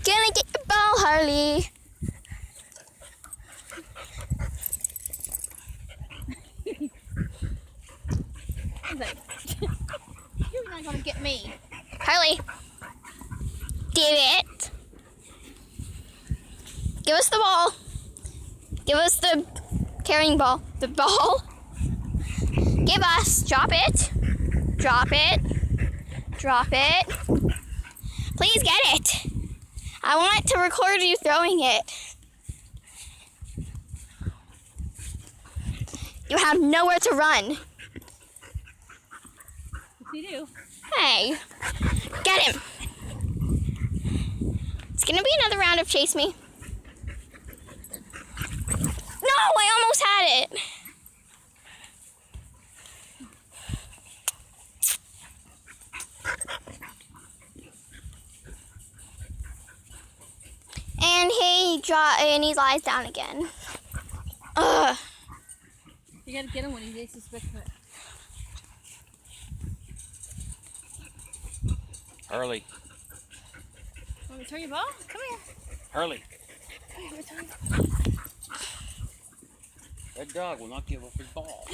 Gonna get your ball, Harley. You're not gonna get me. Harley. Give it. Give us the ball. Give us the carrying ball. The ball. Give us. Drop it. Drop it. Drop it. Please get it. I want to record you throwing it. You have nowhere to run. Yes, you do. Hey, get him. It's gonna be another round of chase me. No, I almost had it. And he lies down again. Ugh. You gotta get him when he makes his big foot. Harley. Want me to turn your ball? Come here. Harley. Come here, return your ball. That dog will not give up his ball.